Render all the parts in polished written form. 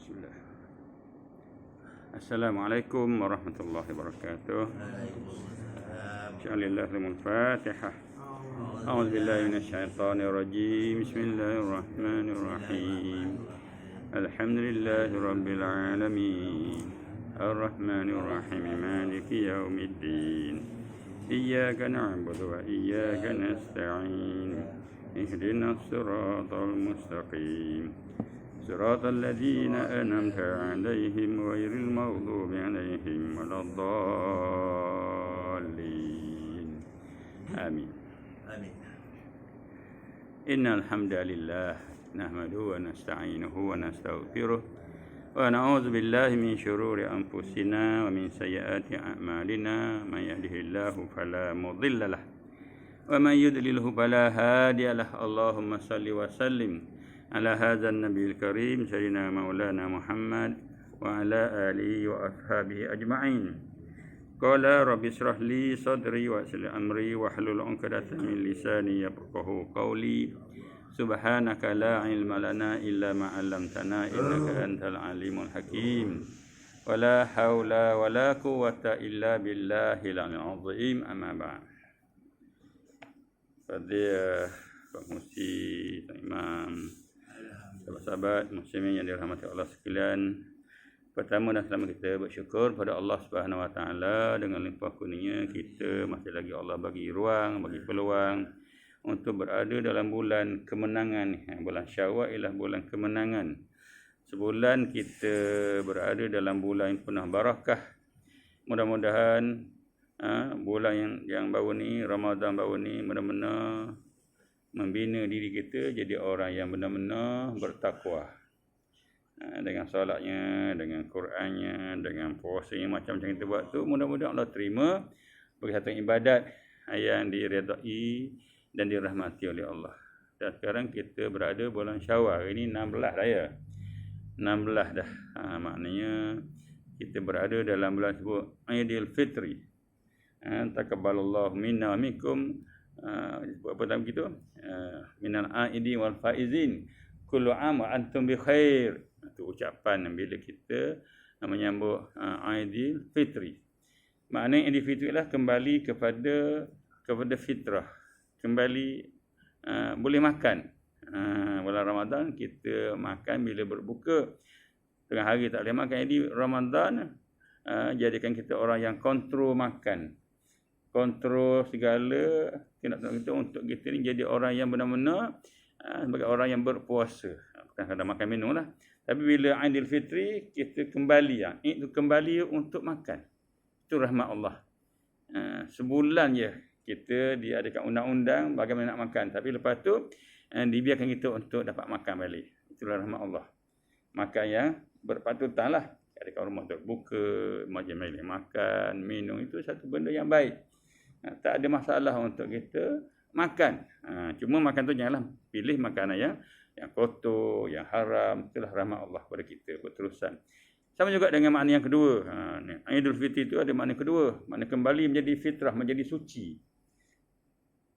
Bismillah. Assalamualaikum warahmatullahi wabarakatuh. Bismillahirrahmanirrahim. Fatihah. A'udzu billahi minasyaitonir rajim. Bismillahirrahmanirrahim. Alhamdulillahirabbil alamin. Arrahmanir rahim. Maliki yaumiddin. Iyyaka na'budu wa iyyaka nasta'in. Ihdinas siratal mustaqim. صراط الذين أنعمت عليهم غير المغضوب عليهم ولا الضالين آمين إن الحمد لله نحمده ونستعينه ونستغفره ونعوذ بالله من شرور أنفسنا ومن سيئات أعمالنا من يهده الله فلا مضل له ومن يضلله فلا هادي له اللهم صل وسلم على هذا النبي الكريم سيدنا مولانا محمد وعلى آله وأصحابه أجمعين قال رب اشرح لي صدري ويسر لي أمري واحلل عقدة من لساني يفقهوا قولي سبحانك لا علم لنا إلا ما علمتنا إنك أنت العليم الحكيم ولا حول ولا قوة إلا بالله العلي العظيم أما بعد. Fadhil Pak Musi, Pak Imam, sahabat-sahabat muslimin yang dirahmati Allah sekalian. Pertama dan selama kita bersyukur pada Allah Subhanahu Wa Taala dengan limpah kurnia kita masih lagi Allah bagi ruang, bagi peluang untuk berada dalam bulan kemenangan. Bulan Syawal ialah bulan kemenangan. Sebulan kita berada dalam bulan yang penuh barakah. Mudah-mudahan bulan yang baru ni, Ramadan baru ni, benar-benar membina diri kita jadi orang yang benar-benar bertakwa. Dengan solatnya, dengan Qurannya, dengan puasanya, macam-macam kita buat tu, mudah-mudahan Allah terima bagi satu ibadat yang diredai dan dirahmati oleh Allah. Dan sekarang kita berada bulan Syawal. Ini 16 dah ya. 16 dah. Maknanya kita berada dalam bulan sebut Aidil Fitri. Taqabbalallahu minna wa minkum. Apa nama gitu? Minal aidi wal faizin kullu am wa antum bi khair. Itu ucapan bila kita menyambut Aidil Fitri. Maknanya Aidil Fitri lah kembali kepada fitrah. Kembali boleh makan. Bulan Ramadan kita makan bila berbuka. Tengah hari tak boleh makan. Jadi Ramadan jadikan kita orang yang kontrol makan. Kontrol segala tindakan kita untuk kita ni jadi orang yang benar-benar sebagai orang yang berpuasa. Bukan kadang makan minum lah. Tapi bila Aidil Fitri, kita kembali. Itu kembali untuk makan. Itu rahmat Allah. Sebulan je kita diadakan undang-undang bagaimana nak makan. Tapi lepas tu, dibiarkan kita untuk dapat makan balik. Itulah rahmat Allah. Makan yang berpatutan lah. Adakah rumah terbuka, majlis makan, minum. Itu satu benda yang baik. Tak ada masalah untuk kita makan. Cuma makan tu janganlah pilih makanan yang kotor, yang haram. Itulah rahmat Allah kepada kita berterusan. Sama juga dengan makna yang kedua. Aidil Fitri itu ada makna kedua. Makna kembali menjadi fitrah, menjadi suci.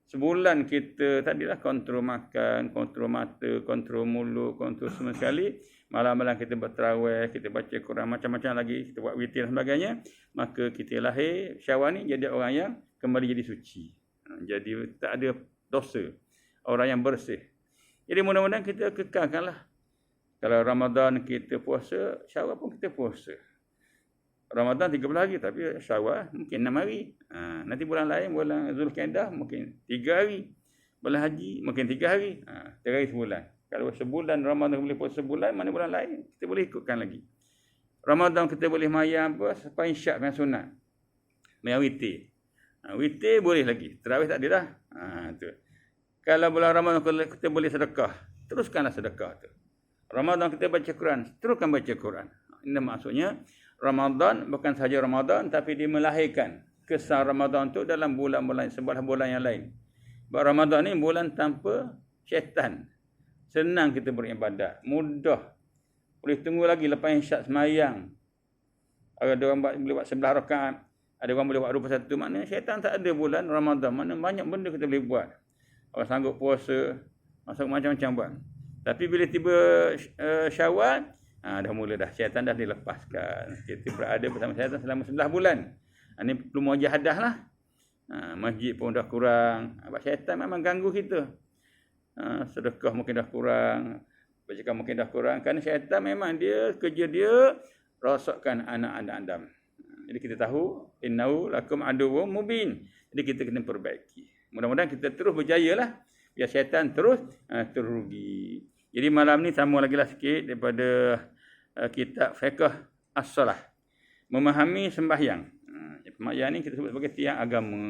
Sebulan kita tadilah kontrol makan, kontrol mata, kontrol mulut, kontrol semua sekali. Malam-malam kita berterawih, kita baca Quran, macam-macam lagi. Kita buat witir dan sebagainya. Maka kita lahir Syawal ni jadi orang yang kembali jadi suci. Jadi tak ada dosa. Orang yang bersih. Jadi mudah-mudahan kita kekalkanlah. Kalau Ramadan kita puasa, Syawal pun kita puasa. Ramadan 30 hari tapi Syawal mungkin 6 hari. Nanti bulan lain, bulan Zulkaidah mungkin 3 hari. Bulan Haji mungkin 3 hari. 3 hari sebulan. Kalau sebulan Ramadan boleh puasa sebulan, mana bulan lain kita boleh ikutkan lagi. Ramadan kita boleh mayam apa? Sampai Isyak kan sunat. Mayam witir. Witir boleh lagi. Tarawih tak ada dah. Tu. Kalau bulan Ramadan kita boleh sedekah, teruskanlah sedekah tu. Ramadan kita baca Quran, teruskan baca Quran. Ini maksudnya Ramadan bukan sahaja Ramadan tapi dia melahirkan kesan Ramadan tu dalam bulan-bulan sebelah bulan yang lain. Sebab Ramadan ni bulan tanpa syaitan. Senang kita beribadat, mudah. Boleh tunggu lagi lepas Isyak semayang. Ada orang boleh buat 11 rakaat, ada orang boleh buat 21. Maknanya syaitan tak ada bulan Ramadan. Mana banyak benda kita boleh buat. Orang sanggup puasa, masuk macam-macam buat. Tapi bila tiba Syawal, Dah mula dah. Syaitan dah dilepaskan. Kita berada bersama syaitan selama 11 bulan. Ini perlu mujahadah lah. Masjid pun dah kurang. Sebab syaitan memang ganggu kita. Sedekah mungkin dah kurang. Bacakan mungkin dah kurang. Kerana syaitan memang dia, kerja dia, rosakkan anak-anak Adam. Jadi kita tahu, innahu lakum aduwwum mubin. Jadi kita kena perbaiki. Mudah-mudahan kita terus berjaya lah. Biar syaitan terus terugi. Jadi malam ni sambung lagi lah sikit daripada kitab Fiqh As-Salah. Memahami sembahyang. Sembahyang ni kita sebut sebagai tiang agama.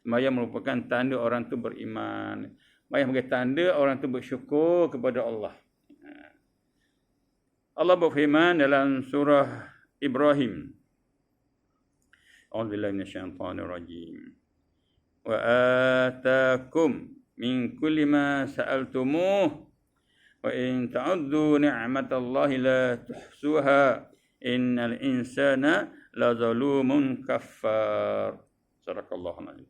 Sembahyang merupakan tanda orang tu beriman. Sembahyang sebagai tanda orang tu bersyukur kepada Allah. Allah berfirman dalam surah Ibrahim. A'udzubillahi minasyaitonirrajim. Wa atakum min kulli ma sa'altumuh wa in ta'uddu ni'matallahi la tuhsuha innal insana la zalumun kaffar. Sadaqallahul azim.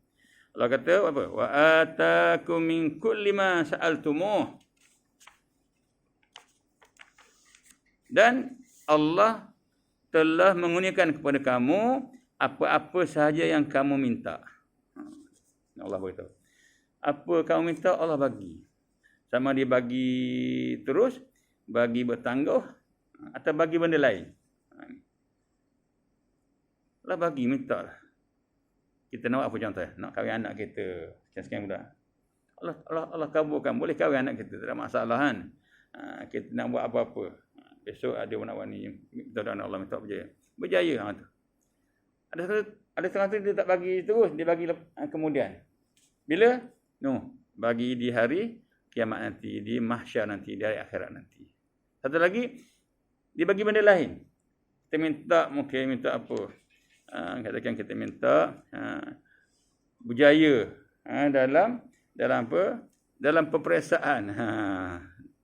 Allah kata apa? Wa atakum min kulli ma sa'altumuh. Dan Allah telah mengurniakan kepada kamu apa-apa sahaja yang kamu minta. Allah beritahu. Apa kamu minta, Allah bagi. Sama dia bagi terus, bagi bertangguh, atau bagi benda lain. Allah bagi, minta lah. Kita nak apa contoh? Nak kahwin anak kita. Sekian-sekian mudah. Allah kabulkan. Boleh kahwin anak kita. Tak ada masalah kan. Kita nak buat apa-apa. Besok ada anak ni. Minta doa Allah minta berjaya. Berjaya. Ada setengah tu dia tak bagi terus. Dia bagi kemudian. Bila? Bagi di hari kiamat nanti. Di mahsyar nanti. Di hari akhirat nanti. Satu lagi. Dia bagi benda lain. Kita minta. Mungkin minta apa. Katakan kita minta. Berjaya. Dalam apa? Dalam peperiksaan.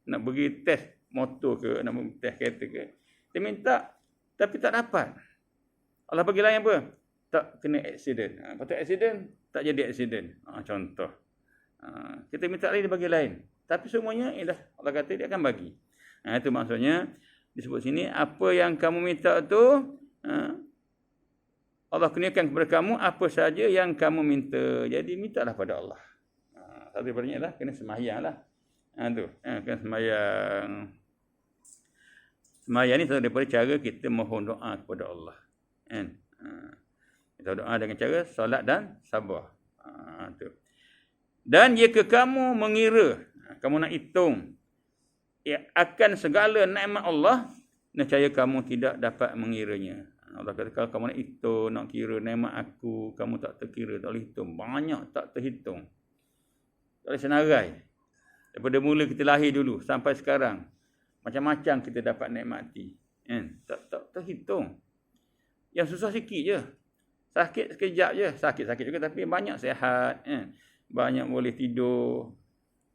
Nak pergi test motor ke. Nak pergi test kereta ke. Kita minta. Tapi tak dapat. Allah bagi lain apa? Tak kena aksiden. Patut aksiden, tak jadi aksiden. Contoh. Kita minta lain, dia bagi lain. Tapi semuanya, Allah kata dia akan bagi. Itu maksudnya, disebut sini, apa yang kamu minta tu, Allah kurniakan kepada kamu apa saja yang kamu minta. Jadi, mintalah pada Allah. Satu daripadanya lah, kena sembahyang lah. Kena sembahyang. Sembahyang ni satu daripada cara kita mohon doa kepada Allah. Kita doa dengan cara solat dan sabar. Dan jika kamu mengira, kamu nak hitung akan segala nikmat Allah, nescaya kamu tidak dapat mengiranya. Allah kata kalau kamu nak hitung, nak kira nikmat aku, kamu tak terkira, tak boleh hitung. Banyak tak terhitung. Tak boleh senarai. Daripada mula kita lahir dulu sampai sekarang, macam-macam kita dapat nikmati. Tak terhitung. Yang susah sikit je. Sakit sekejap je. Sakit-sakit juga tapi banyak sihat. Banyak boleh tidur.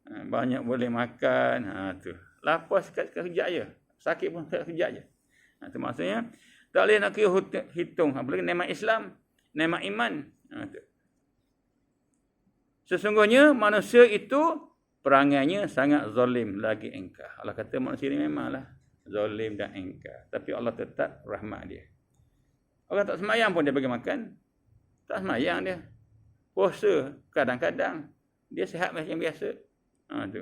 Banyak boleh makan. Tu. Lapar sekejap je. Sakit pun sekejap je. Itu maksudnya, tak boleh nak kira hitung. Apalagi nikmat Islam. Nikmat iman. Tu. Sesungguhnya manusia itu perangainya sangat zalim lagi engkar. Allah kata manusia ni memanglah zalim dan engkar. Tapi Allah tetap rahmat dia. Orang tak semayang pun dia bagi makan. Tak semayang dia. Puasa kadang-kadang. Dia sihat macam biasa. Tu.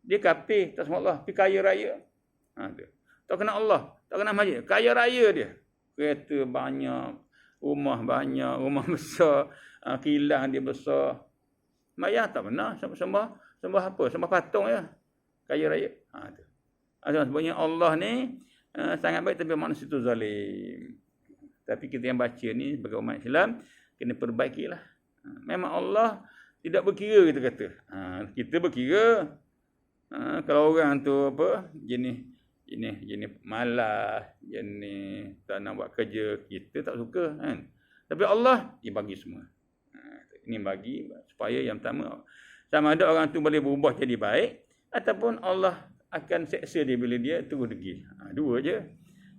Dia kafir, tak semua Allah. Tapi kaya raya. Tu. Tak kenal Allah. Tak kenal masjid. Kaya raya dia. Kereta banyak. Rumah banyak. Rumah besar. Kilang dia besar. Semayang tak pernah. Sembah apa? Sembah patung je. Kaya raya. Tu. Sebenarnya Allah ni sangat baik tapi manusia itu zalim. Tapi kita yang baca ni sebagai umat Islam kena perbaikilah. Memang Allah tidak berkira kita kata. Kita berkira kalau orang tu apa jenis malas, jenis tak nak buat kerja, kita tak suka kan. Tapi Allah dia bagi semua. Ini bagi supaya yang pertama sama ada orang tu boleh berubah jadi baik ataupun Allah akan seksa dia bila dia terus degil. Dua je.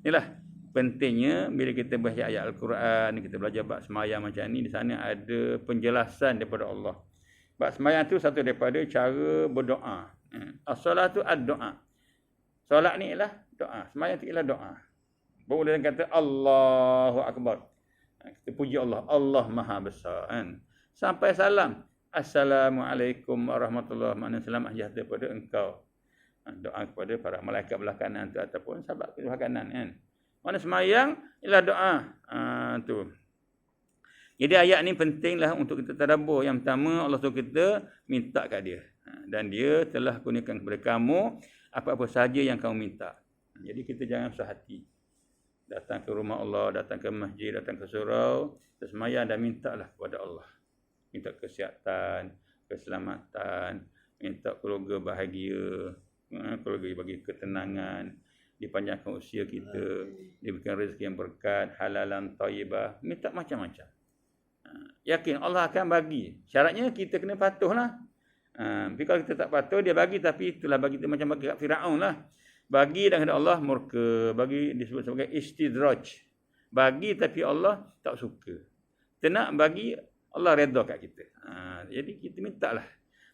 Inilah pentingnya bila kita baca ayat Al-Quran, kita belajar bab sembahyang macam ni, di sana ada penjelasan daripada Allah. Bab sembahyang tu satu daripada cara berdoa. As-salatu ad-doa. Solat ni ialah Doa. Sembahyang itu ialah doa. Boleh kata Allahu Akbar. Kita puji Allah. Allah Maha Besar. Kan? Sampai salam. Assalamualaikum warahmatullahi wabarakatuh. Selamat sejahtera kepada engkau. Doa kepada para malaikat belah kanan tu ataupun sahabat belah kanan. Kan? Mana sembahyang ialah doa. Tu. Jadi ayat ni pentinglah untuk kita tadabbur. Yang pertama Allah suruh kita minta kat dia. Dan dia telah kurniakan kepada kamu apa-apa sahaja yang kamu minta. Jadi kita jangan susah hati. Datang ke rumah Allah, datang ke masjid, datang ke surau, sembahyang dan mintalah kepada Allah. Minta kesihatan, keselamatan, minta keluarga bahagia, keluarga bagi ketenangan, dipanjangkan usia kita, diberikan rezeki yang berkat, halalan thayyibah, minta macam-macam. Yakin Allah akan bagi. Syaratnya kita kena patuhlah. Tapi kalau kita tak patuh, dia bagi, tapi itulah bagi kita macam bagi kat Firaun lah. Bagi dan kata Allah murka. Bagi disebut sebagai istidraj. Bagi tapi Allah tak suka. Kita nak bagi, Allah redha kat kita. Jadi kita mintalah.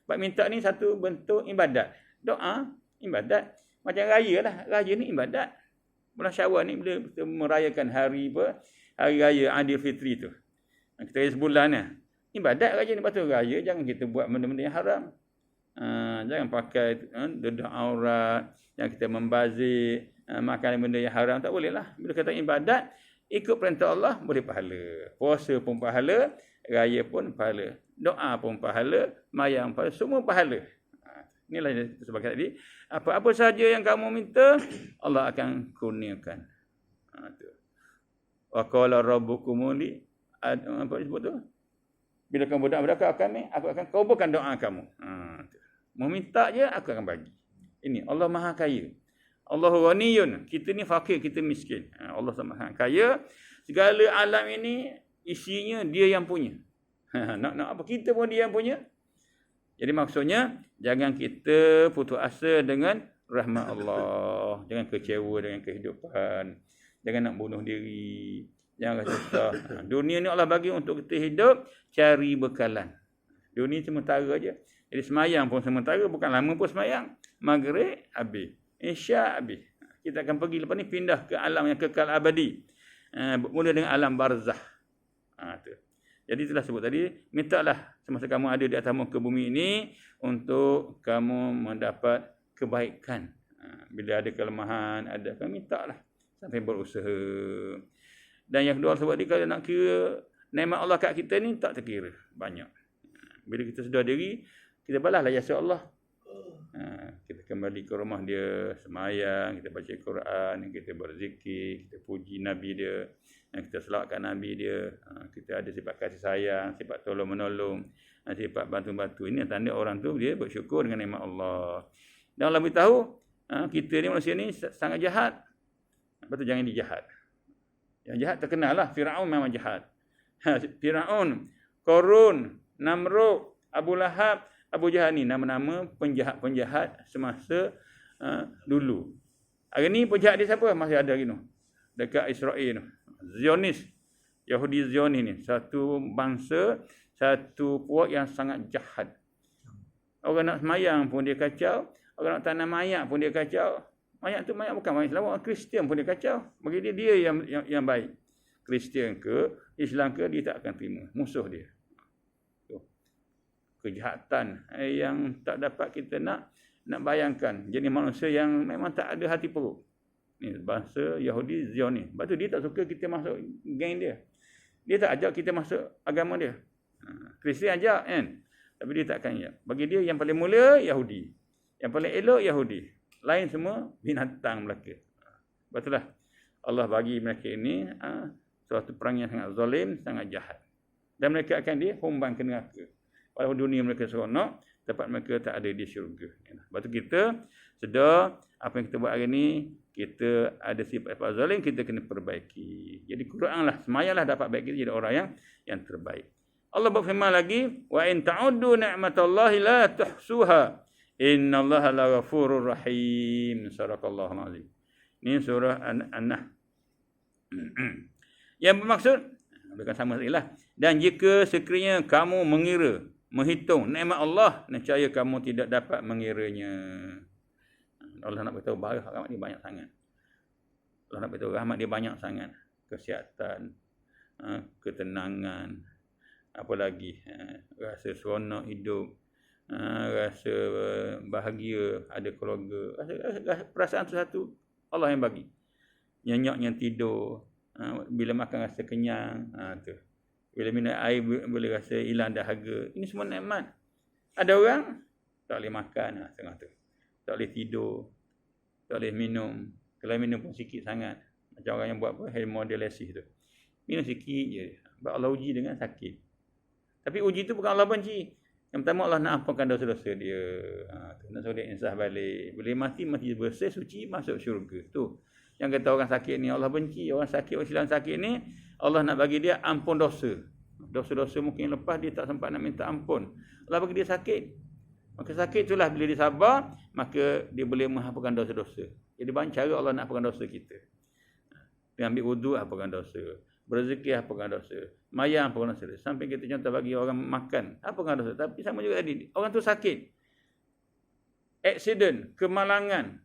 Sebab minta ni satu bentuk ibadat. Doa, ibadat. Macam raya lah. Raya ni ibadat. Bulan Syawal ni bila kita merayakan hari raya Aidilfitri tu. Kita raya sebulan ni. Ibadat raya ni. Lepas tu raya jangan kita buat benda-benda yang haram. Jangan pakai dedah aurat, yang kita membazir, makan benda yang haram, tak boleh lah. Bila kata ibadat, ikut perintah Allah, boleh pahala. Puasa pun pahala, raya pun pahala, doa pun pahala, mayang pahala, semua pahala. Inilah sebagai tadi, apa-apa sahaja yang kamu minta, Allah akan kurniakan. Wa qala rabbukum li, apa disebut tu? Bila kamu berdoa kami, aku akan kabulkan doa kamu. Meminta je, aku akan bagi. Ini, Allah Maha Kaya. Allahu Ghaniyun. Kita ni fakir, kita miskin. Allah Maha Kaya. Segala alam ini, isinya dia yang punya. Nak apa? Kita pun dia yang punya. Jadi maksudnya, jangan kita putus asa dengan rahmat Allah. Jangan kecewa dengan kehidupan. Jangan nak bunuh diri. Jangan rasa susah. Dunia ni Allah bagi untuk kita hidup, cari bekalan. Dunia sementara je. Jadi semayang pun sementara, bukan lama pun semayang. Maghrib habis. Isyak habis. Kita akan pergi lepas ni pindah ke alam yang kekal abadi. Mula dengan alam barzah. Jadi itulah sebut tadi, mintalah semasa kamu ada di atas muka bumi ini untuk kamu mendapat kebaikan. Bila ada kelemahan, kamu mintalah sampai berusaha. Dan yang kedua sebab dia kalau nak kira nikmat Allah kat kita ni tak terkira banyak. Bila kita sedar diri, kita balaslah jasa Allah. Kita kembali ke rumah dia, semayang, kita baca Quran, kita berzikir, kita puji Nabi dia, kita selawatkan Nabi dia, kita ada sifat kasih sayang, sifat tolong menolong, sifat bantu-bantu. Ini tanda orang tu dia bersyukur dengan nikmat Allah. Dan Allah beritahu, kita ni manusia ni sangat jahat. Lepas tu jangan dijahat. Yang jahat terkenal lah, Firaun memang jahat. Firaun, Qarun, Namrud, Abu Lahab, Abu Jahal ni nama-nama penjahat-penjahat semasa dulu. Hari ni penjahat dia siapa? Masih ada lagi tu. Dekat Israel tu. Zionis. Yahudi Zionis ni. Satu bangsa, satu puak yang sangat jahat. Orang nak semayang pun dia kacau. Orang nak tanam mayat pun dia kacau. Mayat tu mayat bukan mayat Islam. Orang Kristian pun dia kacau. Bagi dia yang baik. Kristian ke, Islam ke, dia tak akan terima. Musuh dia. Kejahatan yang tak dapat kita nak bayangkan. Jadi manusia yang memang tak ada hati perut. Ni bangsa Yahudi Zionis. Sebab tu dia tak suka kita masuk geng dia. Dia tak ajak kita masuk agama dia. Kristian ajak kan. Tapi dia tak akan ajak. Bagi dia yang paling mula Yahudi. Yang paling elok Yahudi. Lain semua binatang belaka. Sebab itulah Allah bagi mereka ini suatu perang yang sangat zalim, sangat jahat. Dan mereka akan dihumbang ke neraka. Walaupun dunia mereka seronok, tempat mereka tak ada di syurga. Lepas tu kita sedar apa yang kita buat hari ni, kita ada sifat-sifat zalim, kita kena perbaiki. Jadi kuranglah, semayanglah dapat baik kita jadi orang yang terbaik. Allah berfirman lagi, wa in ta'uddu ni'matallahi la tuhsuha. Innallaha laghafurur rahim. Sadaqallahul azim. Ini surah An-Nahl. Yang bermaksud, bukan sama sekali lah. Dan jika sekiranya kamu mengira, menghitung nikmat Allah, nescaya kamu tidak dapat mengiranya. Allah nak beritahu bahawa nikmat ni banyak sangat. Allah nak beritahu rahmat dia banyak sangat. Kesihatan, ketenangan, apa lagi, rasa seronok hidup, rasa bahagia, ada keluarga, rasa perasaan tu satu Allah yang bagi. Nyenyaknya tidur, bila makan rasa kenyang, tu. Bila minum air boleh rasa hilang dahaga. Ini semua nikmat. Ada orang tak boleh makan tengah tu. Tak boleh tidur, tak boleh minum. Kalau minum pun sikit sangat. Macam orang yang buat apa? Hemodialisis tu. Minum sikit je. Sebab Allah uji dengan sakit. Tapi uji tu bukan Allah benci. Yang pertama Allah nak ampunkan dosa-dosa dia. Nak suruh dia insaf balik. Boleh mati bersih, suci, masuk syurga. Tu. Yang kata orang sakit ni Allah benci. Orang sakit, orang silang sakit ni Allah nak bagi dia ampun dosa. Dosa-dosa mungkin lepas dia tak sempat nak minta ampun. Allah bagi dia sakit. Maka sakit itulah bila dia sabar, maka dia boleh menghapuskan dosa-dosa. Jadi banyak cara Allah nak hapuskan dosa kita. Ambil wuduk, hapuskan dosa. Berzikir, hapuskan dosa. Mayang, hapuskan dosa. Sampai kita contoh bagi orang makan, hapuskan dosa. Tapi sama juga tadi, orang tu sakit. Aksiden, kemalangan,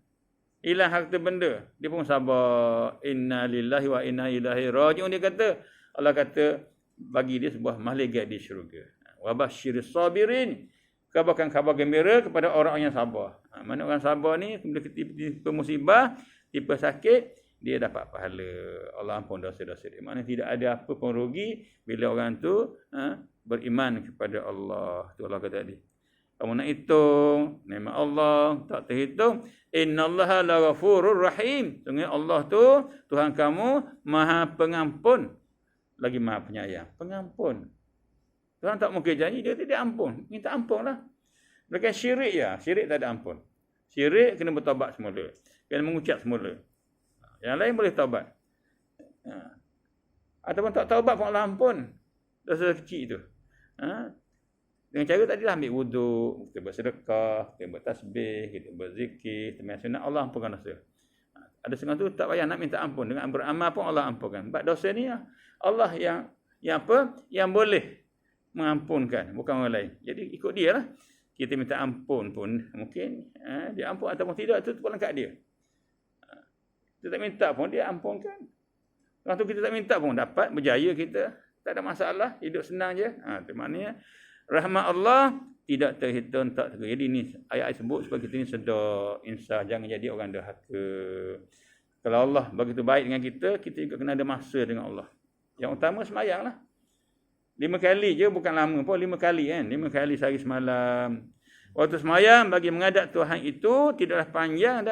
hilang harta benda. Dia pun sabar. Inna lillahi wa inna ilaihi raji'un. Dia kata, Allah kata, bagi dia sebuah malaikat di syurga. Wa basyiris sabirin. Kabarkan kabar gembira kepada orang yang sabar. Mana orang sabar ni, bila tipe musibah, tipe sakit, dia dapat pahala. Allah ampun dosa-dosa dia. Maknanya tidak ada apa pun rugi bila orang tu beriman kepada Allah. Tu Allah kata tadi. Kamu nak hitung nikmat Allah, tak terhitung. Innallaha laghafurur rahim. Sungguh Allah tu, Tuhan kamu Maha Pengampun. Lagi Maha Penyayang. Pengampun. Tuhan tak mungkin janji, dia tidak ampun. Minta ampun lah. Mereka syirik ya. Syirik tak ada ampun. Syirik kena bertaubat semula. Kena mengucap semula. Yang lain boleh taubat. Ataupun tak taubat pun Allah ampun. Dosa kecil tu. Dengan cara tadi lah ambil wuduk, kita bersedekah, kita bertasbih, kita berzikir, kita sunat, Allah ampunkan dosa. Ada setengah tu tak payah nak minta ampun. Dengan beramal pun Allah ampunkan. Sebab dosa ni Allah yang apa? Yang boleh mengampunkan, bukan orang lain. Jadi ikut dia lah. Kita minta ampun pun mungkin dia ampun ataupun tidak, itu terpulang kat dia. Kita tak minta pun dia ampunkan. Lepas tu kita tak minta pun dapat, berjaya kita. Tak ada masalah, hidup senang je. Itu maknanya rahmat Allah tidak terhitung, tak terhitung. Jadi ni ayat-ayat sebut supaya kita ni sedar, insaf, jangan jadi orang derhaka. Kalau Allah begitu baik dengan kita, kita juga kena ada masa dengan Allah. Yang utama sembahyang lah. 5 kali je, bukan lama pun, 5 kali kan. 5 kali sehari semalam. Waktu sembahyang bagi menghadap Tuhan itu tidaklah panjang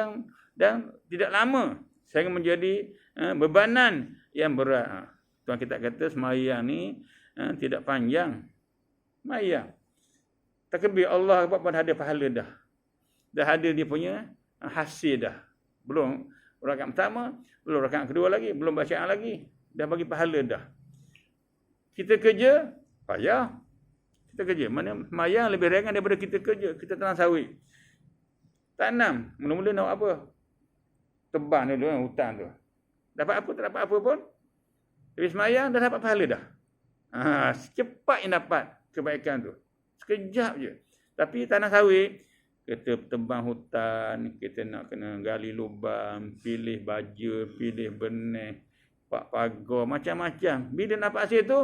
dan tidak lama. Sehingga menjadi bebanan yang berat. Tuhan kita kata sembahyang ni tidak panjang. Sembahyang. Takbir Allah buat pada ada pahala dah. Dah ada dia punya hasil dah. Belum rakaat pertama, belum rakaat kedua lagi, belum bacaan lagi. Dah bagi pahala dah. Kita kerja, payah. Kita kerja. Mana sembahyang lebih ringan daripada kita kerja. Kita tanam sawit. Tanam. Mula-mula nak apa? Tebang dulu hutan tu. Dapat apa, tak dapat apa pun. Tapi sembahyang dah dapat pahala dah. Cepat yang dapat kebaikan tu. Sekejap je. Tapi tanam sawit, kita tebang hutan, kita nak kena gali lubang, pilih baja, pilih benih, pak pagar, macam-macam. Bila dapat hasil tu,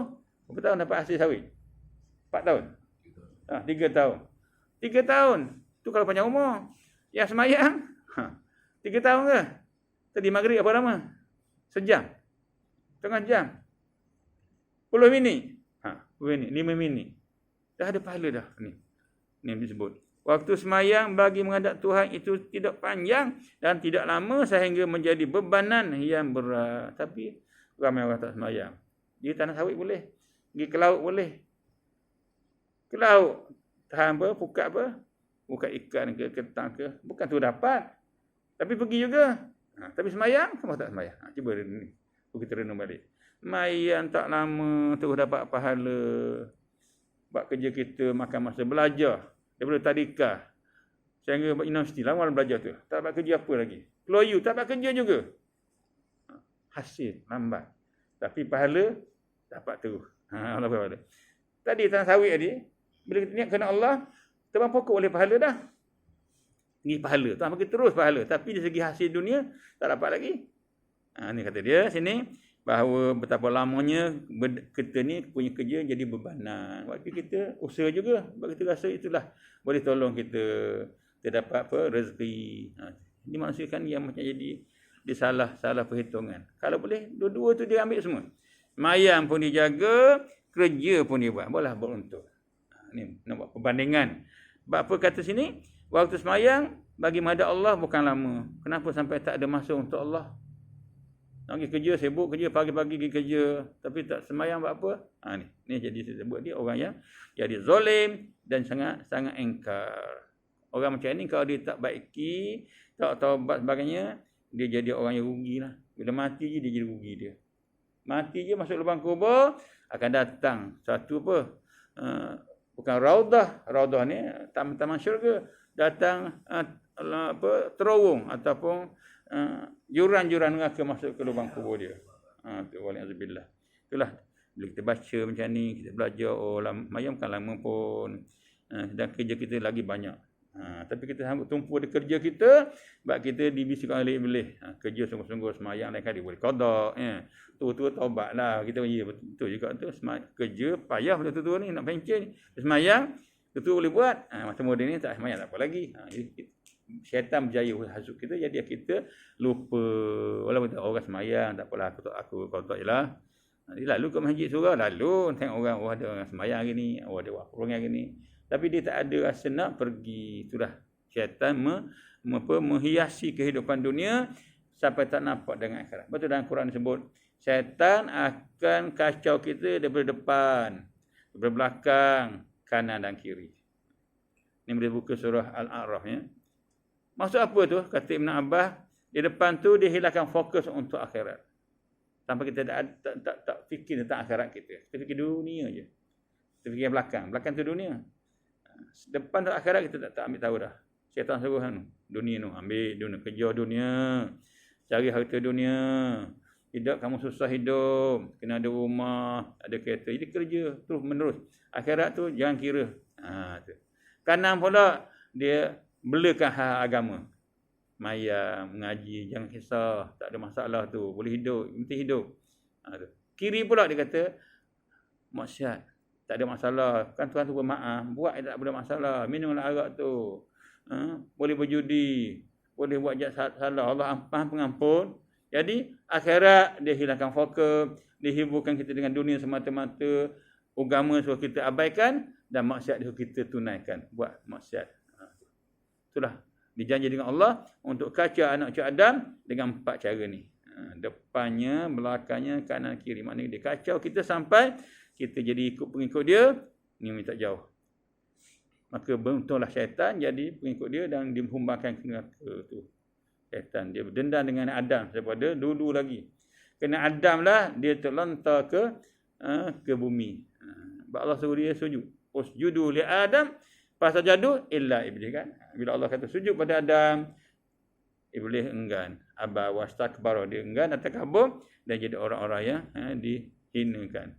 berapa tahun dapat hasil sawit? 4 tahun? 3 tahun. 3 tahun. Tu kalau panjang umur. Yang semayang, 3 tahun ke? Tadi maghrib apa lama? Sejam. Setengah jam. 10 minit. 10 minit, 5 minit. Dah ada pahala dah. Ni yang disebut. Waktu semayang bagi menghadap Tuhan itu tidak panjang dan tidak lama sehingga menjadi bebanan yang berat. Tapi ramai orang tak semayang. Dia tanah sawit boleh. Pergi ke laut boleh. Ke laut. Tahan apa? Pukat apa? Pukat ikan ke, ketang ke. Bukan tu dapat. Tapi pergi juga. Tapi semayang, kamu tak semayang. Cuba ni. Kita renung balik. Semayang tak lama terus dapat pahala. Buat kerja kita, makan masa belajar. Daripada tadika. Sehingga universiti lah orang belajar tu. Tak dapat kerja apa lagi. Keluar you, tak dapat kerja juga. Hasil, lambat. Tapi pahala, dapat terus. Allah berpahala. Tadi tanah sawit tadi, bila kita niat kena Allah, terbang pokok boleh pahala dah. Ini pahala. Tuhan bagi terus pahala. Tapi dari segi hasil dunia, tak dapat lagi. Ni kata dia sini, bahawa betapa lamanya kita ni punya kerja jadi bebanan. Waktu kita usaha juga, sebab kita rasa itulah boleh tolong kita dapat rezeki. Ini manusia kan yang macam jadi dia salah perhitungan. Kalau boleh, dua-dua tu dia ambil semua. Semayang pun dia jaga, kerja pun dia buat. Boleh beruntung. Ni nak buat perbandingan. Sebab apa kata sini? Waktu semayang, bagi mada Allah bukan lama. Kenapa sampai tak ada masa untuk Allah? Nak pergi kerja, sibuk kerja, pagi-pagi pergi kerja. Tapi tak semayang buat apa? Ni jadi saya sebut dia orang yang jadi zalim dan sangat engkar. Orang macam ni kalau dia tak baiki, tak taubat sebagainya, dia jadi orang yang rugi lah. Bila mati je dia jadi rugi dia. Mati je masuk lubang kubur, akan datang satu bukan raudah. Raudah ni taman syurga. Datang terowong ataupun juran-juran neraka masuk ke lubang kubur dia. Wa'alaikumsalam. Itulah bila kita baca macam ni, kita belajar mayam kan lama pun. Dan kerja kita lagi banyak. Tapi kita sanggup tumpu di kerja kita, sebab kita dibisikkan oleh iblis. Kerja sungguh-sungguh semayang lain kali boleh qada. Tu taubat lah. Kita betul juga tu. Kerja payah betul-betul ni nak pencen. Semayang tu boleh buat. Masa moden ni tak semayang tak apa lagi. Syaitan berjaya hasut kita, jadi kita lupa. Walaupun orang semayang tak apalah, aku qada jelah. Lalu ke masjid surau, lalu tengok orang, ada orang semayang hari ni, ada orang hari ni. Tapi dia tak ada rasa nak pergi. Itulah syaitan menghiasi kehidupan dunia sampai tak nampak dengan akhirat. Betul dalam Quran disebut, syaitan akan kacau kita daripada depan, daripada belakang, kanan dan kiri. Ini boleh buka surah Al-A'raf ya. Maksud apa tu? Kata Ibn Abbas, di depan tu dia hilangkan fokus untuk akhirat. Sampai kita tak fikir tentang akhirat kita. Kita fikir dunia je. Kita fikir belakang. Belakang tu dunia. Depan tu akhirat kita tak ambil tahu dah. Syaitan suruh dunia tu. Ambil dunia. Kerja dunia. Cari harta dunia. Tidak kamu susah hidup. Kena ada rumah. Ada kereta. Jadi kerja terus menerus. Akhirat tu jangan kira. Tu. Kanan pula dia belakan hal agama. Mayang, mengaji, jangan kisah. Tak ada masalah tu. Boleh hidup. Mesti hidup. Tu. Kiri pula dia kata, maksiat. Tak ada masalah. Kan Tuhan tu bermaaf. Buat tak ada masalah. Minumlah arak tu. Boleh berjudi. Boleh buat jahat salah. Allah pengampun. Jadi, akhirat dia hilangkan fokus. Dia hiburkan kita dengan dunia semata-mata. Agama suruh kita abaikan. Dan maksiat suruh kita tunaikan. Buat maksiat. Itulah. Dijanji dengan Allah untuk kacau anak cucu Adam dengan 4 cara ni. Depannya, belakangnya, kanan, kiri. Maknanya dia kacau kita sampai kita jadi ikut pengikut dia, ni minta jauh. Maka beruntunglah syaitan jadi pengikut dia dan dihumbarkan ke neraka tu. Syaitan dia berdendam dengan Adam daripada dulu lagi. Kena Adam lah dia terlontar ke bumi. Allah suruh dia sujud. Usjudu li Adam fasajadu illa iblis kan. Bila Allah kata sujud pada Adam, iblis enggan. Aba wastakbara, dia enggan dan takabur dan jadi orang-orang yang dihinakan.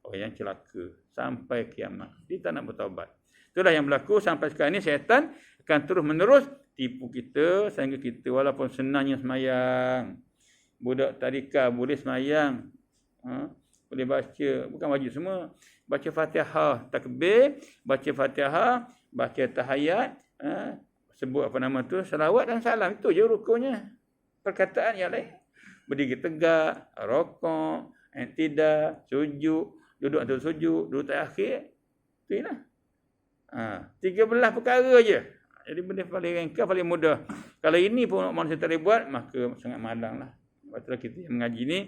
Orang yang celaka sampai kiamat. Dia tak nak bertaubat. Itulah yang berlaku sampai sekarang ni. Syaitan akan terus menerus tipu kita sehingga kita walaupun senangnya semayang. Budak tadika boleh semayang. Boleh baca. Bukan wajib semua. Baca Fatihah takbir. Baca Fatihah. Baca tahiyat. Sebut apa nama tu. Salawat dan salam. Itu je rukunnya. Perkataan yang lain. Berdiri tegak. Rokok. Tidak. Sujud. Duduk antara sujud, duduk tak akhir. Itu lah. 13 perkara je. Jadi benda paling ringkas, paling mudah. Kalau ini pun manusia tak boleh buat, maka sangat malang lah. Sebab kita yang mengaji ni,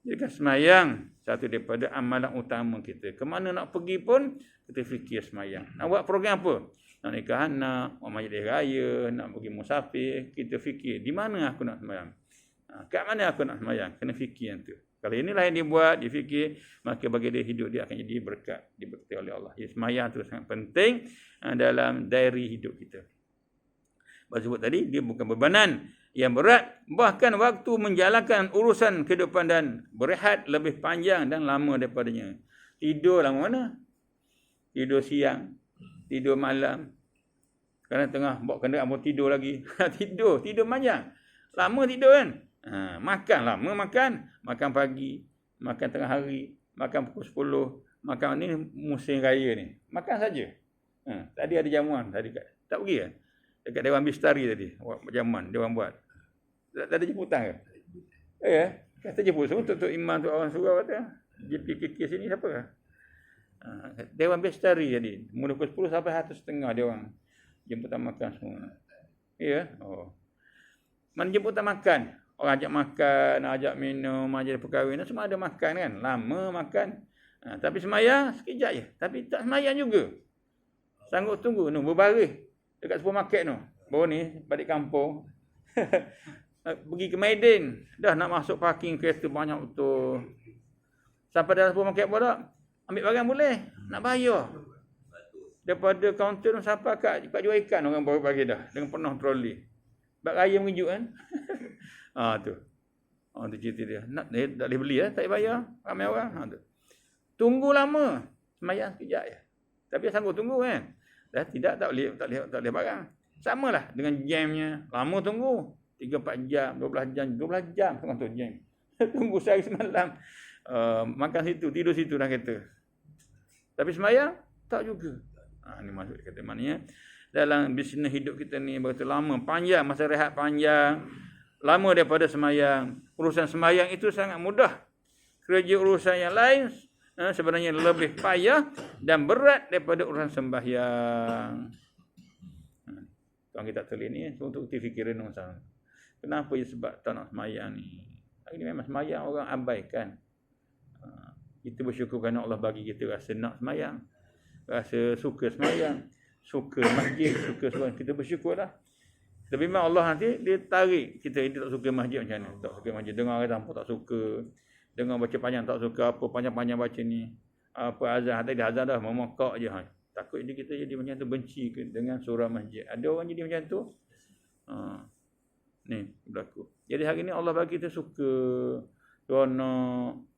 jadikan semayang satu daripada amalan utama kita. Kemana nak pergi pun, kita fikir semayang. Nak buat program apa? Nak nikah anak, nak majlis raya, nak pergi musafir. Kita fikir, di mana aku nak semayang? Kat mana aku nak semayang? Kena fikir yang tu. Kalau inilah yang dia buat, dia fikir, maka bagi dia hidup dia akan jadi berkat, diberkati oleh Allah. Jadi semayang itu sangat penting dalam diary hidup kita. Sebab sebut tadi, dia bukan bebanan yang berat, bahkan waktu menjalankan urusan kehidupan dan berehat lebih panjang dan lama daripadanya. Tidur lama mana? Tidur siang, tidur malam. Sekarang tengah bawa kenderaan pun tidur lagi. tidur panjang. Lama tidur kan? Makan lama makan pagi, makan tengah hari, makan pukul 10, makan ni musim raya ni. Makan saja. Tadi ada jamuan tadi tak pergi ke? Dekat Dewan Bistari tadi, jamuan dia orang buat. Tak ada jemputan ke? Ya, kata jemput semua untuk imam tu orang surau kata. JPKK sini siapa? Dewan Bistari tadi, mula pukul 10 sampai 1:30 dia orang jemputan makan semua. Ya. Mana jemputan makan? Orang ajak makan, ajak minum, ajak perkahwinan, semua ada makan kan. Lama makan. Tapi semayang sekejap je. Tapi tak semayang juga. Sanggup tunggu berbaris dekat supermarket tu. Baru ni balik kampung. Pergi ke Maiden. Dah nak masuk parking kereta banyak betul. Sampai dalam supermarket pun tak. Ambil barang boleh. Nak bayar. Daripada kaunter tu sampai kat jual ikan orang baru bagi dah. Dengan penuh troli. Bak raya mengejut kan. Tu. Tu cerita dia. Tak boleh beli tak boleh bayar. Ramai orang. Tu. Tunggu lama. Semayang sekejap je. Tapi sanggup tunggu kan. Dah tidak tak boleh barang. Samalah dengan jamnya. Lama tunggu. 3-4 jam, 12 jam tengah tu jam. Tunggu sehari semalam. Makan situ, tidur situ dah kereta. Tapi semayang tak juga. Ni maksud dia kata maknanya dalam bisnes hidup kita ni begitu lama, panjang, masa rehat panjang, lama daripada semayang. Urusan semayang itu sangat mudah. Kerja urusan yang lain sebenarnya lebih payah dan berat daripada urusan sembahyang. Tuan kita tulis ni untuk kita fikir renung. Kenapa je sebab tak nak semayang ni? Hari ni memang semayang orang abaikan. Kita bersyukur kerana Allah bagi kita rasa nak semayang. Rasa suka semayang. Suka masjid, suka semayang. Kita bersyukurlah. Tapi memang Allah nanti dia tarik kita. Dia tak suka masjid macam mana? Tak suka masjid. Dengar orang tanpa tak suka. Dengar baca panjang tak suka. Apa panjang-panjang baca ni. Apa azan. Tadi azan dah memokak je. Takut kita jadi macam tu. Benci dengan surah masjid. Ada orang jadi macam tu. Ni berlaku. Jadi hari ni Allah bagi kita suka seronok.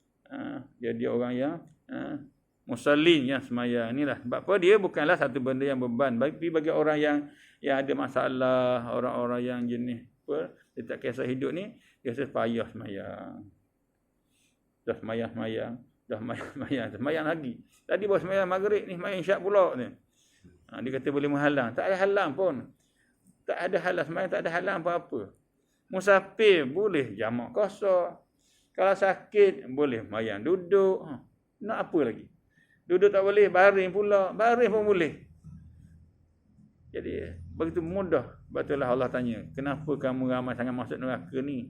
Jadi orang yang musallin yang semayang. Inilah sebab apa dia bukanlah satu benda yang beban. Bagi orang yang ada masalah, orang-orang yang jenis apa, dia tak kisah hidup ni, dia rasa payah semayang. Dah semayang, semayang lagi. Tadi baru semayang maghrib ni, semayang isyak pula ni. Dia kata boleh menghalang. Tak ada halang pun. Tak ada halang semayang, tak ada halang apa-apa. Musafir boleh jamak kosong. Kalau sakit boleh semayang duduk. Nak apa lagi? Duduk tak boleh, baring pula. Baring pun boleh. Jadi begitu mudah. Betullah Allah tanya, kenapa kamu ramai sangat masuk neraka ni?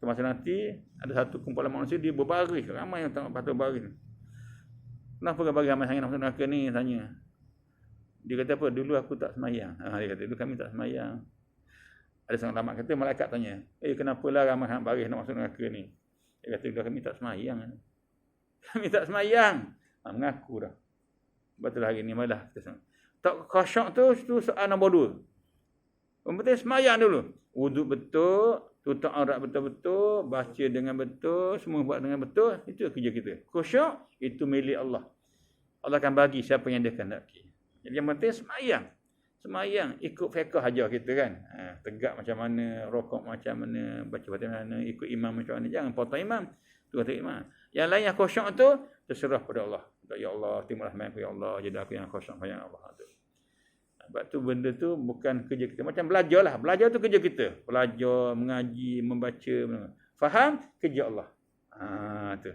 Masa nanti ada satu kumpulan manusia dia berbaris. Ramai yang tak patut baris. Kenapa ramai sangat masuk neraka ni? Tanya. Dia kata apa? Dulu aku tak semayang. Dia kata dulu kami tak semayang. Ada seorang tamat kata, malaikat tanya, kenapalah ramai sangat baris nak masuk neraka ni? Dia kata, dulu kami tak semayang. Kami tak semayang. Mengaku dah. Betul hari ni malah. Tak khusyuk tu soal nombor 2. Yang penting semayang dulu. Wuduk betul, tutup aurat betul-betul, baca dengan betul, semua buat dengan betul. Itu kerja kita. Khusyuk, itu milik Allah. Allah akan bagi siapa yang dia kehendaki. Jadi yang penting semayang. Semayang ikut fiqh ajar kita kan. Tegak macam mana, rokok macam mana, baca macam mana, ikut imam macam mana. Jangan potong imam. Tu kata imam. Yang lain yang khusyuk tu terserah pada Allah. Ya Allah, timurlah main ya Allah, jadi aku yang khusyuk pada Allah tu. Sebab tu benda tu bukan kerja kita. Macam belajarlah. Belajar tu kerja kita. Belajar, mengaji, membaca. Faham? Kerja Allah. Tu.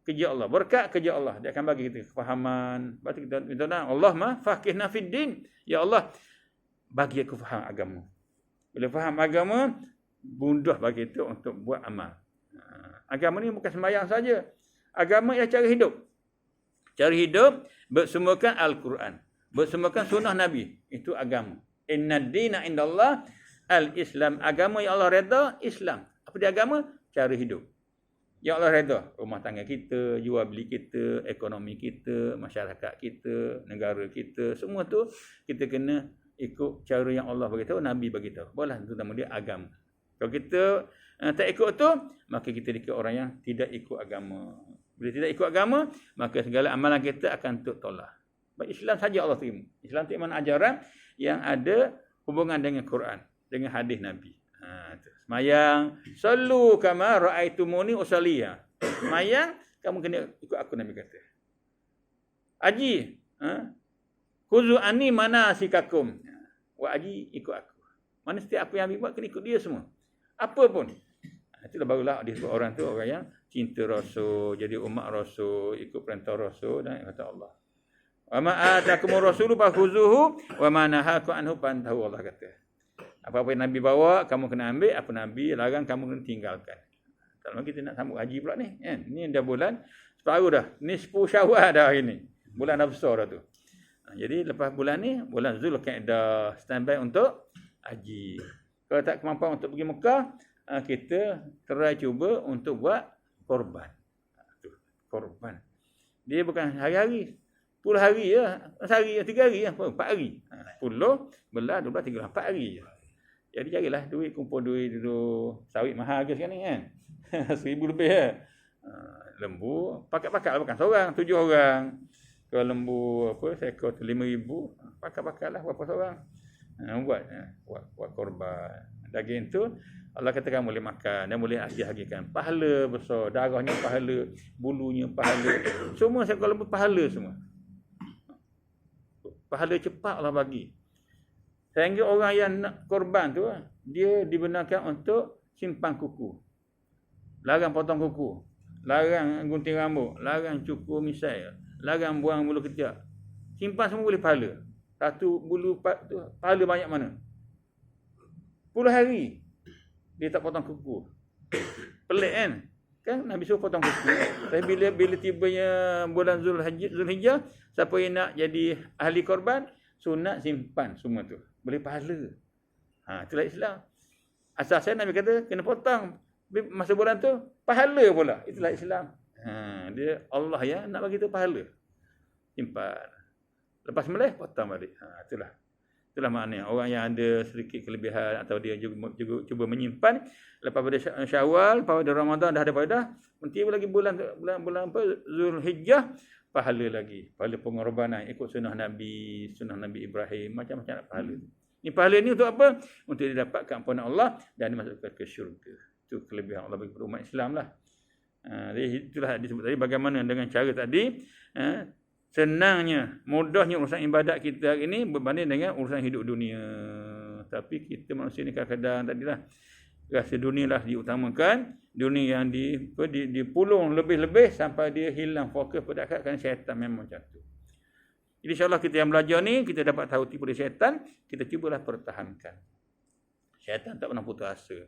Kerja Allah. Berkat kerja Allah. Dia akan bagi kita kefahaman. Lepas tu kita minta Allahumma faqihna fid din. Ya Allah, bagi aku faham agama. Bila faham agama, mudah bagi kita untuk buat amal. Agama ni bukan sembahyang saja. Agama ialah cara hidup. Cara hidup bersumberkan Al-Quran. Bersumberkan sunnah Nabi. Itu agama. Inna dina indallah al-Islam. Agama yang Allah redha, Islam. Apa dia agama? Cara hidup. Yang Allah redha. Rumah tangga kita, jual beli kita, ekonomi kita, masyarakat kita, negara kita. Semua tu kita kena ikut cara yang Allah beritahu, Nabi beritahu. Boleh itu nama dia agama. Kalau kita tak ikut tu, maka kita ikut orang yang tidak ikut agama. Bila tidak ikut agama, maka segala amalan kita akan tolak. Islam saja Allah terima. Islam itu mana ajaran yang ada hubungan dengan Quran, dengan hadis Nabi. Semayang, sallu kama ra'aitumuni usalli. Semayang, kamu kena ikut aku, Nabi kata. Haji, khuzu anni manasikakum. Buat haji ikut aku. Mana setiap apa yang Nabi buat kena ikut dia semua. Apa pun. Itulah barulah disebut orang tu orang yang cinta Rasul, jadi umat Rasul, ikut perintah Rasul dan kata Allah. Wa ma atakumur rasulu fakhuzuhu wa ma nahakum anhu fantahu, Allah kata. Apa-apa yang Nabi bawa, kamu kena ambil. Apa Nabi larang, kamu kena tinggalkan. Kalau kita nak sambut haji pula ni. Ni dah bulan separuh dah. Ni 10 Syawal dah hari ni. Bulan dah besar dah tu. Jadi lepas bulan ni, bulan Zulkaidah, standby untuk haji. Kalau tak kemampuan untuk pergi Mekah, kita try cuba untuk buat korban. Korban. Dia bukan hari-hari. 10 hari je. Sehari, 3 hari je. 4 hari. 10, belah, 12, 13, 4 hari je. Jadi carilah duit, kumpul duit dulu. Sawit mahal ke sekarang ni kan? 1,000 lebih ya. Lembu, pakat-pakat lah, bukan seorang, 7 orang. Kalau lembu apa, seekor tu 5,000, pakat-pakat lah berapa seorang. Buat korban. Daging tu, Allah kata kamu boleh makan dan boleh haji-hajikan. Pahala besar, darahnya pahala, bulunya pahala. Semua seekor lembu pahala semua. Pahala cepat Allah bagi. Sehingga orang yang nak korban tu, dia dibenarkan untuk simpan kuku. Larang potong kuku. Larang gunting rambut. Larang cukur misai. Larang buang bulu ketiak. Simpan semua boleh pahala. Satu bulu tu, pahala banyak mana? 10 hari. Dia tak potong kuku. Pelik kan? Kan Nabi suruh potong kuku. Tapi bila tibanya bulan Zulhijjah, siapa yang nak jadi ahli korban, sunat simpan semua tu. Boleh pahala. Itulah Islam. Asasnya Nabi kata kena potong. Masa bulan tu pahala pula. Itulah Islam. Dia Allah yang nak bagi tu pahala. Simpan. Lepas melih potong balik. Itulah maknanya orang yang ada sedikit kelebihan atau dia juga cuba menyimpan lepas pada Syawal, pada Ramadan dah ada pada nanti lagi bulan apa Zulhijjah, pahala lagi, pahala pengorbanan ikut sunnah Nabi Ibrahim, macam-macam pahala. Ini pahala ni untuk apa? Untuk didapatkan ampunan Allah dan dimasukkan ke syurga. Itu kelebihan Allah bagi umat Islam lah. Jadi itulah disebut tadi bagaimana dengan cara tadi, senangnya, mudahnya urusan ibadat kita hari ini berbanding dengan urusan hidup dunia. Tapi kita manusia ni kadang-kadang tadilah rasa dunia lah diutamakan, dunia yang dipulung lebih-lebih sampai dia hilang fokus pada akhirat, kerana syaitan memang macam tu. Jadi insyaAllah kita yang belajar ni, kita dapat tahu tipu dari syaitan, kita cubalah pertahankan. Syaitan tak pernah putus asa.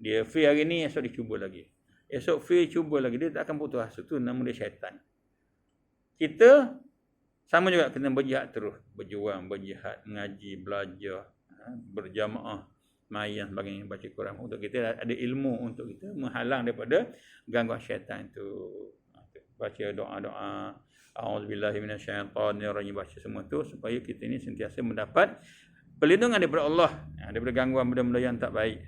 Dia fail hari ni, esok dia cuba lagi. Esok fail, cuba lagi. Dia tak akan putus asa. Itu nama dia syaitan. Kita sama juga kena berjihad terus. Berjuang, berjihad, mengaji, belajar, berjamaah, mayan, sebagainya, baca Quran. Untuk kita ada ilmu untuk kita menghalang daripada gangguan syaitan itu. Baca doa-doa, a'udzubillahi minasyaitonirrajim, baca semua tu supaya kita ini sentiasa mendapat perlindungan daripada Allah, daripada gangguan benda-benda yang tak baik.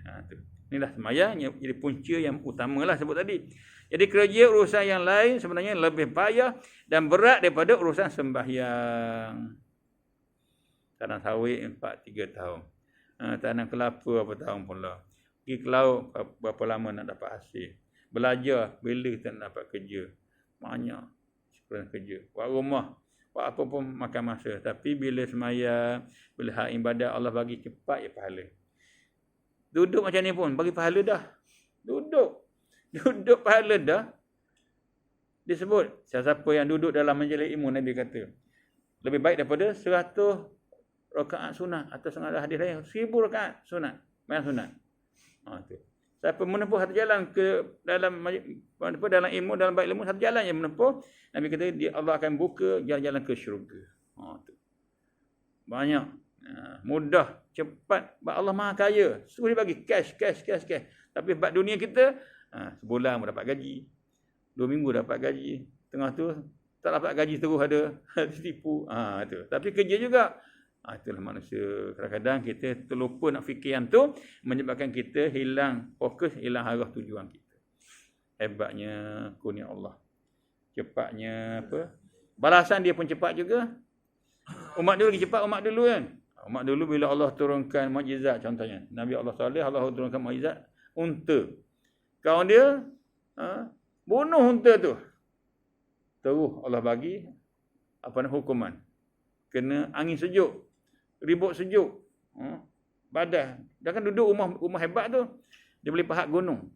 Inilah sembahyang yang jadi punca yang utamalah sebut tadi. Jadi kerja urusan yang lain sebenarnya lebih payah dan berat daripada urusan sembahyang. Tanam sawit 4-3 tahun. Tanam kelapa berapa tahun pula. Pergi ke laut berapa lama nak dapat hasil. Belajar bila kita nak dapat kerja. Banyak sebenarnya kerja. Buat rumah, buat apa pun makan masa. Tapi bila sembahyang, bila hak ibadat Allah bagi cepat ya pahala. Duduk macam ni pun bagi pahala dah. Duduk pahala dah. Disebut siapa yang duduk dalam majlis ilmu, Nabi kata lebih baik daripada 100 rakaat sunat atau setengah hadis lain 1000 rakaat sunat, banyak sunat. Tu. Siapa menempuh satu jalan ke dalam ilmu, dalam baik ilmu, satu jalan yang menempuh, Nabi kata Allah akan buka jalan-jalan ke syurga. Tu. Banyak, mudah, cepat. Allah Maha Kaya. Suruh dia bagi cash. Tapi bab dunia kita, sebulan dapat gaji, 2 minggu dapat gaji, tengah tu tak dapat gaji terus ada tipu. Tu. Tapi kerja juga. Itulah manusia. Kadang-kadang kita terlupa nak fikir yang tu, menyebabkan kita hilang fokus, hilang arah tujuan kita. Hebatnya kurnia Allah. Cepatnya apa? Balasan dia pun cepat juga. Umat dulu lagi cepat umat dulu kan. Umat dulu bila Allah turunkan mukjizat, contohnya Nabi Allah Saleh, Allah turunkan mukjizat unta. Kawan dia bunuh unta tu. Terus Allah bagi hukuman. Kena angin sejuk, ribut sejuk. Badan. Dia kan duduk rumah hebat tu. Dia boleh pahat gunung.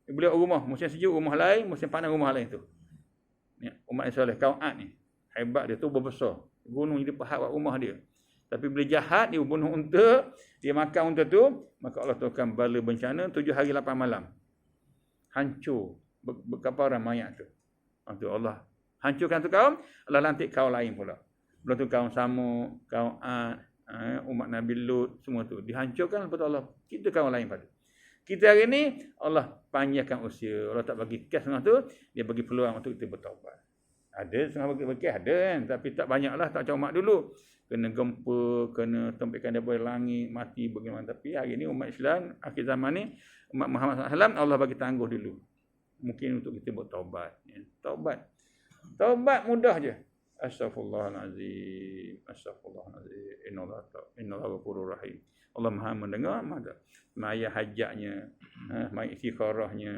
Dia boleh rumah musim sejuk rumah lain, musim panas rumah lain tu. Ni umat Soleh, kaum Ad ni. Hebat dia tu berbesar. Gunung jadi pahat rumah dia. Tapi bila jahat dia bunuh unta, dia makan unta tu, maka Allah turunkan bala bencana 7 hari 8 malam. Hancur berkaparan mayat tu. Tu Allah hancurkan tu kaum, Allah lantik kaum lain pula. Belum tu kaum Samud, kaum Ad, umat Nabi Lut, semua tu dihancurkan oleh Allah. Kita kaum lain pada. Kita hari ni Allah panjangkan usia. Allah tak bagi kes semua tu, dia bagi peluang untuk kita bertaubat. Ada setengah bagi ada kan, tapi tak banyaklah, tak macam umat dulu. Kena gempa, kena tempikan daripada langit, mati bagaimana. Tapi hari ni umat Islam, akhir zaman ni, umat Muhammad SAW, Allah bagi tangguh dulu. Mungkin untuk kita bertaubat. Taubat. Taubat mudah je. Astaghfirullahalazim. Astaghfirullahalazim. Innallaha ghafurur rahim. Allah Maha mendengar, Maha. Semayang hajatnya, semayang istikharahnya,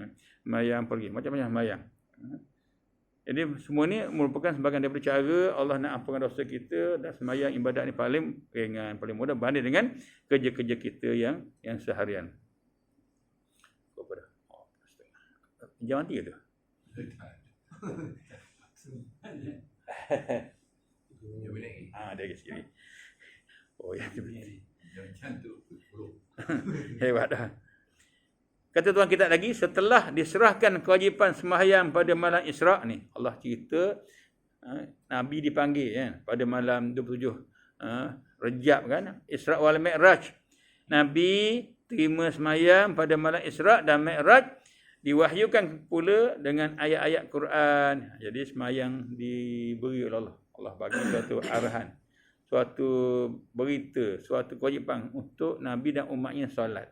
semayang pergi, macam-macam semayang. Jadi semua ni merupakan sebahagian daripada cara Allah nak ampunkan dosa kita, dan semayang ibadat ni paling ringan, paling mudah berbanding dengan kerja-kerja kita yang seharian. Berapa dah? Jam nanti ke tu? Dia ke sini. Oh ya, tu begini. Hebat dah. Kata Tuhan kita lagi, setelah diserahkan kewajipan sembahyang pada malam Isra' ni, Allah cerita Nabi dipanggil kan, pada malam 27 Rejab kan, Isra' wal Mi'raj. Nabi terima sembahyang pada malam Isra' dan Mi'raj, diwahyukan pula dengan ayat-ayat Quran. Jadi sembahyang diberi oleh Allah. Allah bagi suatu arahan, suatu berita, suatu kewajipan untuk Nabi dan umatnya solat.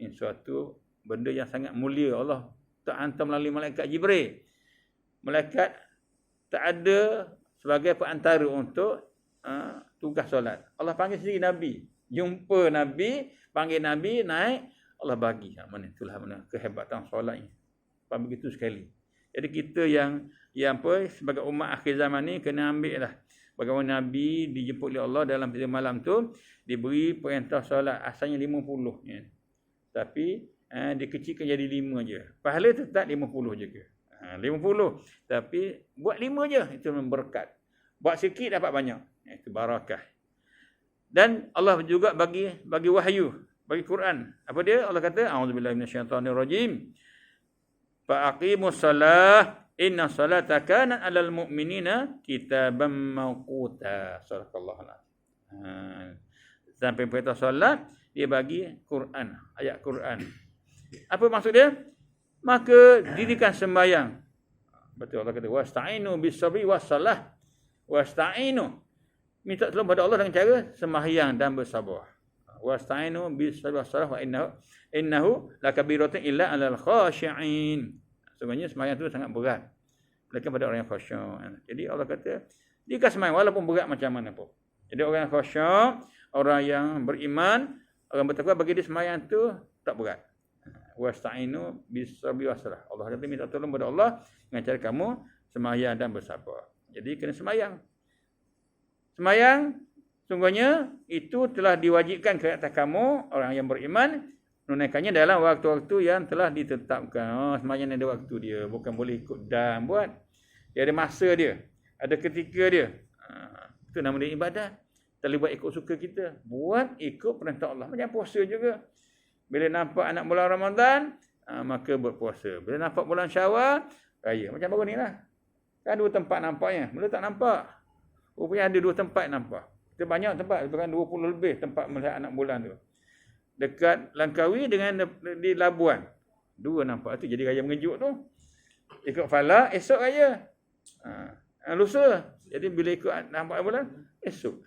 Ini suatu benda yang sangat mulia. Allah tak hantar melalui malaikat Jibril. Malaikat tak ada sebagai perantara untuk tugas solat. Allah panggil sendiri Nabi. Jumpa Nabi, panggil Nabi, naik, Allah bagi. Mana itulah mana kehebatan solat ni. Begitu sekali. Jadi kita yang sebagai umat akhir zaman ni kena ambil lah. Bagaimana Nabi dijemput oleh Allah dalam malam tu, diberi perintah solat asalnya 50 ya. Tapi dikecilkan jadi 5 je. Pahala tetap 50 je ke. 50. Tapi buat 5 je, itu berkat. Buat sikit dapat banyak. Itu barakah. Dan Allah juga bagi wahyu, bagi Quran. Apa dia? Allah kata, a'udzubillahi minasyaitonirrajim. Faqimus salah, inna salata kanat 'alal mu'minina kitaban mawquta. Sadaqallahul azim. Sampai perintah solat, dia bagi Quran, ayat Quran. Apa maksud dia? Maka dirikan sembahyang. Betul Allah kata, wasta'inu bis-sabri was-salah. Wasta'inu. Minta tolong pada Allah dengan cara sembahyang dan bersabar. Wasta'inu bis-sabri was-salah wa innahu lakabiratun illa 'alal khashi'in. Sebenarnya sembahyang itu sangat berat. Mereka pada orang yang khasyuk. Jadi Allah kata, dirikan sembahyang walaupun berat macam mana pun. Jadi orang yang khasyuk, orang yang beriman, orang bertakwa, bagi dia sembahyang tu tak berat. Wasta'inu bis-sabri was-salah. Allah kata minta tolong kepada Allah dengan cara kamu sembahyang dan bersabar. Jadi kena sembahyang. Sembahyang sungguhnya itu telah diwajibkan ke atas kamu orang yang beriman, menunaikannya dalam waktu-waktu yang telah ditetapkan. Sembahyang ada waktu dia, bukan boleh ikut dan buat. Dia ada masa dia, ada ketika dia. Itu nama dia ibadat. Tak boleh buat ikut suka kita. Buat ikut perintah Allah. Macam puasa juga. Bila nampak anak bulan Ramadan, maka berpuasa. Bila nampak bulan Syawal, raya. Macam baru ni lah. Kan 2 tempat nampaknya. Mula tak nampak. Rupanya ada 2 tempat nampak. Kita banyak tempat. Bukan 20 lebih tempat melihat anak bulan tu. Dekat Langkawi dengan di Labuan. 2 nampak. Itu jadi raya mengejut tu. Ikut falak, esok raya. Lusa. Jadi bila ikut nampak bulan, esok.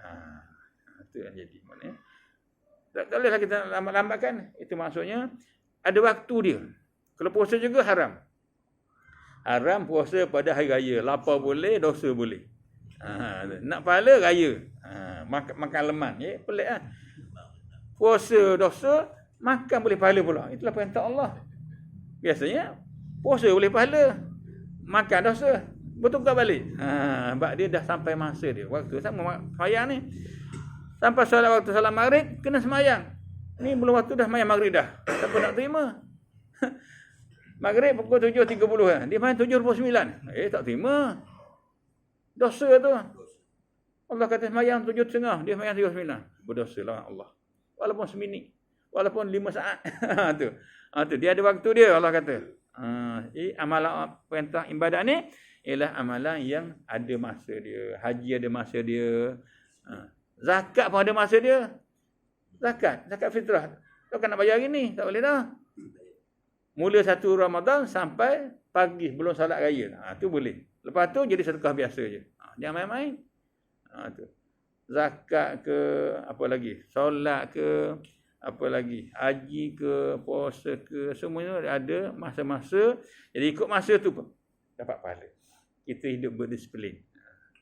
Itu yang jadi. Maknanya tak bolehlah kita lambat-lambatkan. Itu maksudnya ada waktu dia. Kalau puasa juga haram. Haram puasa pada hari raya. Lapar boleh, dosa boleh. Nak pahala raya. Makan leman. Pelik lah. Puasa dosa, makan boleh pahala pula. Itulah perintah Allah. Biasanya, puasa boleh pahala. Makan dosa. Bertukar balik. Sebab dia dah sampai masa dia. Waktu sama semayang ni. Sampai waktu salat maghrib, kena semayang. Ni belum waktu dah semayang maghrib dah. Siapa nak terima? Maghrib pukul 7.30 kan. Dia main 7.29. Tak terima. Dosa tu. Allah kata semayang 7.30. Dia semayang 3.29. Berdosa lah Allah. Walaupun seminit. Walaupun 5 saat. tu. Dia ada waktu dia Allah kata. Amalan perintah ibadat ni ialah amalan yang ada masa dia. Haji ada masa dia. Zakat pun ada masa dia. Zakat fitrah. Kau kan nak bayar hari ni. Tak boleh dah. Mula 1 Ramadan sampai pagi belum salat raya. Tu boleh. Lepas tu jadi sedekah biasa je. Jangan main-main. Tu. Zakat ke, apa lagi? Solat ke, apa lagi? Haji ke, puasa ke, semuanya ada masa-masa. Jadi ikut masa tu pun dapat pahala. Kita hidup berdisiplin.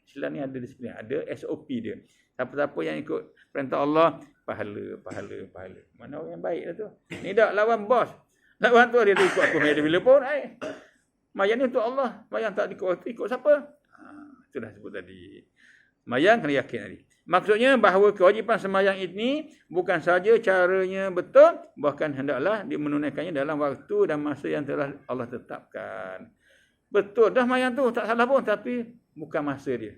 Islam ni ada disiplin, ada SOP dia. Siapa-siapa yang ikut perintah Allah, pahala. Mana orang yang baik lah tu. Ni dah lawan bos. Lawan tu dia tu ikut aku main bila pun. Mayang ni untuk Allah. Mayang tak ikut siapa? Itulah sebut tadi. Mayang kena yakin tadi. Maksudnya bahawa kewajipan semayang ini bukan saja caranya betul, bahkan hendaklah dia menunaikannya dalam waktu dan masa yang telah Allah tetapkan. Betul dah mayang tu, tak salah pun, tapi bukan masa dia.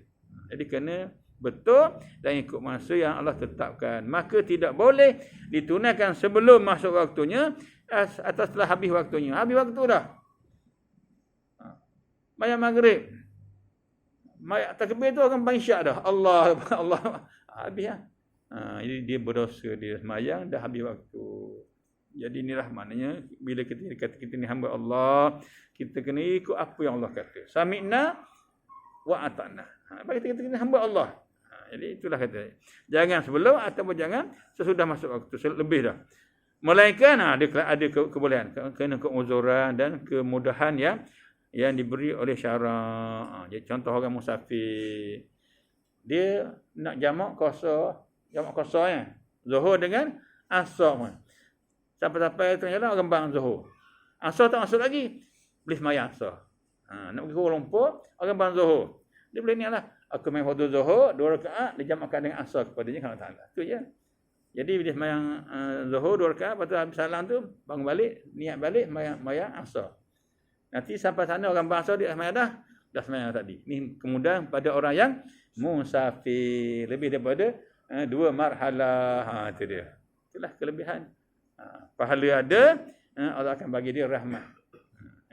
Jadi kena betul dan ikut masa yang Allah tetapkan. Maka tidak boleh ditunaikan sebelum masuk waktunya atau setelah habis waktunya. Habis waktu dah. Mayang maghrib. Mayang takbir tu akan bansyak dah. Allah habis lah. Jadi dia berdosa, dia semayang dah habis waktu. Jadi inilah maknanya bila kita kata kita ni hamba Allah, kita kena ikut apa yang Allah kata. Sami'na wa ata'na. Bagi kita kena hamba Allah. Jadi itulah kata. Jangan sebelum ataupun jangan sesudah masuk waktu, lebih dah. Melainkan ada kebolehan, kena keuzuran dan kemudahan yang diberi oleh syarak. Jadi contoh orang musafir, dia nak jamak qasar ya. Zuhur dengan asar pun. Sampai tengah jalan orang bang zuhur. Asar tak masuk lagi, boleh semayang asar. Nak pergi Kuala Lumpur, orang bang zuhur. Dia boleh niat lah. Aku main waktu zuhur, 2 rakaat, dia jamakkan dengan asar kepadanya kalau tak ada. Itu je. Jadi bila semayang zuhur 2 rakaat, lepas tu habis salam tu, bangun balik, niat balik, semayang asar. Nanti sampai sana orang bang asar, dia semayang dah semayang tadi. Ini kemudahan pada orang yang musafir. Lebih daripada 2 marhalah. Itu dia. Itulah kelebihan. Pahala ada, Allah akan bagi dia rahmat.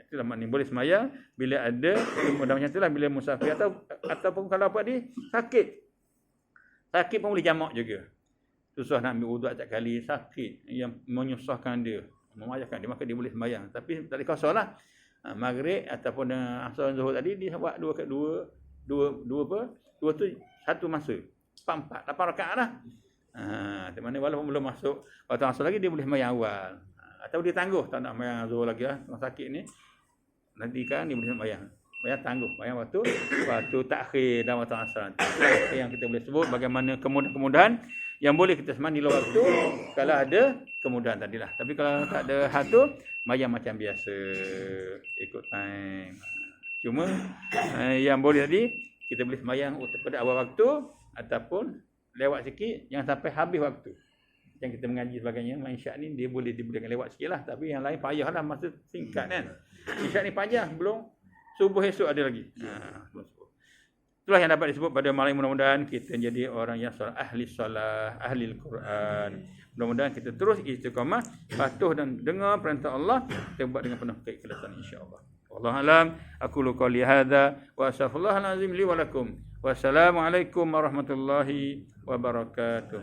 Itulah maknanya boleh semayang bila ada kemudahan macam itulah, bila musafir ataupun kalau apa ni sakit pun boleh jamak juga. Susah nak ambil wuduk setiap kali, sakit yang menyusahkan dia, memayahkan dia, maka dia boleh semayang. Tapi tak boleh kosong lah. Maghrib ataupun asar zuhur tadi dia buat dua tu satu masa. 8 rakaat lah. Di mana walaupun belum masuk waktu asar lagi, dia boleh semayang awal. Atau dia tangguh tak nak semayang zuhur lagi lah, tengah sakit ni. Nanti kan dia boleh semayang. Semayang tangguh, semayang waktu takhir dan waktu asar. Itu yang kita boleh sebut bagaimana kemudahan yang boleh kita semayang di luar waktu kalau ada kemudahan tadilah. Tapi kalau tak ada hal tu, semayang macam biasa, ikut time. Cuma yang boleh tadi, kita boleh semayang pada awal waktu ataupun lewat sikit, jangan sampai habis waktu. Yang kita mengaji sebagainya, isyak ni dia boleh diberikan lewat sikit lah. Tapi yang lain payahlah, masa singkat kan. Isyak ni panjang, belum subuh esok ada lagi. Itulah yang dapat disebut pada malam. Mudah-mudahan kita jadi orang yang ahli salah, ahli Al-Quran. Mudah-mudahan kita terus istiqamah, patuh dan dengar perintah Allah, kita buat dengan penuh keikhlasan insya-Allah. Wallahu a'lam. Aqulu qouli hadza wa astaghfirullahal azim li wa lakum. Wassalamualaikum warahmatullahi wabarakatuh.